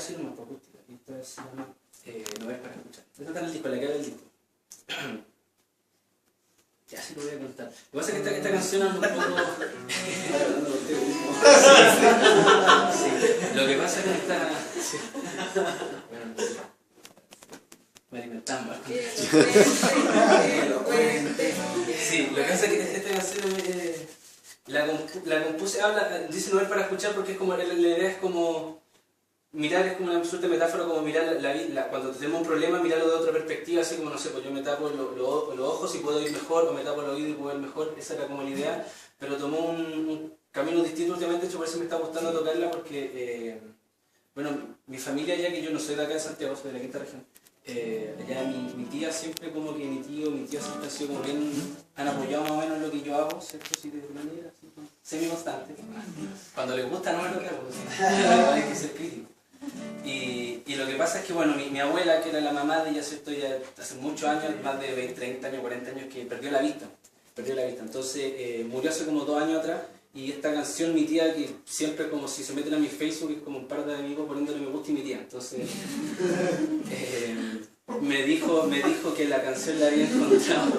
así nomás, por acústica. Y esta se llama No es para escuchar. Esta está en el disco, la clave del disco. Ya sí lo voy a contar. Lo que pasa es que esta canción anda un poco... Sí. Lo que pasa es que esta... Sí. Bueno, me alimentamos. Sí, lo que pasa es que esta canción la compuse, dice no es para escuchar porque es como la idea es como mirar, es como una suerte de metáfora, como mirar cuando tenemos un problema, mirarlo de otra perspectiva, así como no sé, pues yo me tapo los ojos y puedo oír mejor, o me tapo el oído y puedo oír mejor, esa era como la idea, pero tomó un camino distinto últimamente, de hecho por eso me está gustando tocarla porque, bueno, mi familia, ya que yo no soy de acá de Santiago, soy de la quinta región, allá mi tía siempre como que mi tío siempre ha sido como bien, han apoyado más o menos lo que yo hago, ¿cierto? Sí, de manera así, semi-constante. Cuando les gusta no es lo que hago, hay que ser crítico. Y lo que pasa es que, bueno, mi abuela, que era la mamá de ella, ¿cierto? Ya hace muchos años, más de 20, 30 años, 40 años, que perdió la vista. Entonces, murió hace como 2 años atrás. Y esta canción, mi tía, que siempre como si se meten a mi Facebook, es como un par de amigos poniéndole me gusta y mi tía. Entonces, me dijo que la canción la había encontrado,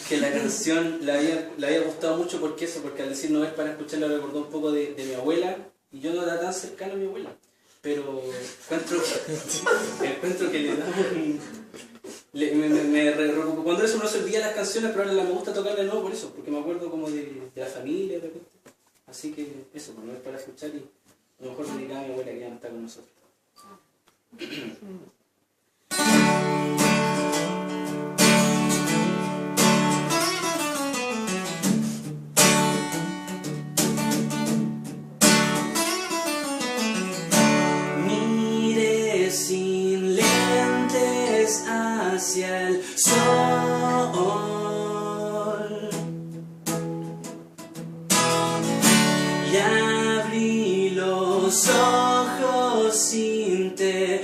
que la canción le había gustado mucho porque al decir no es para escucharla, recordó un poco de mi abuela, y yo no era tan cercano a mi abuela. Pero encuentro que le da cuando eso uno se olvida las canciones, pero ahora me gusta tocarlas de nuevo por eso, porque me acuerdo como de la familia, así que eso, pues no es para escuchar y a lo mejor dedicaba a mi abuela que ya no está con nosotros. Sin lentes hacia el sol y abrí los ojos sin temor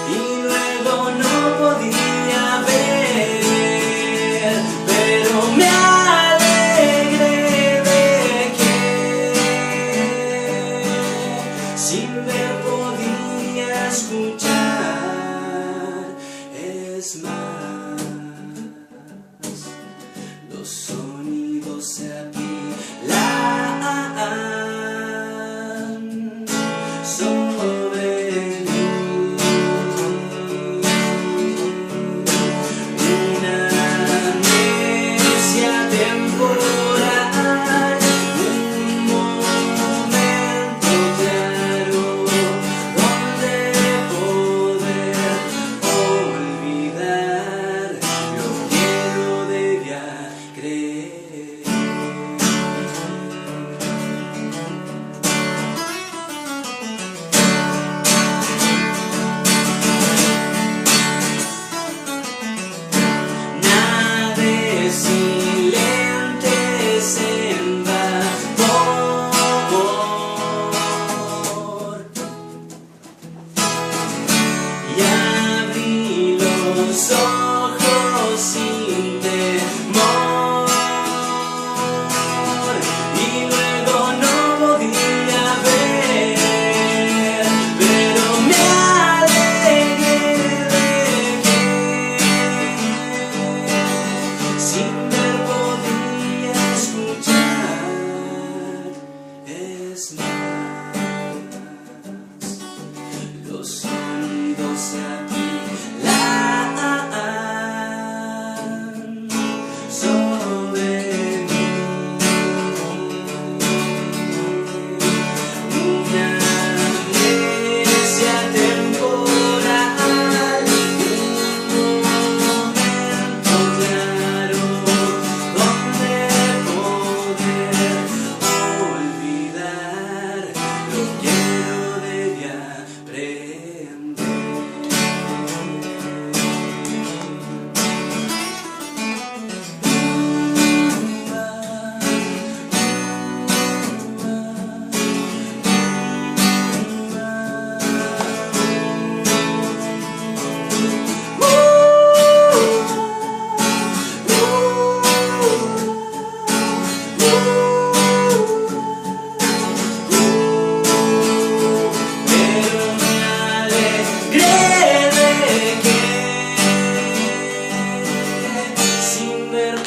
y luego no podía ver, pero me alegré de que sin ver podía escuchar, es más, los sonidos se apilan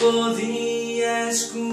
podía escuchar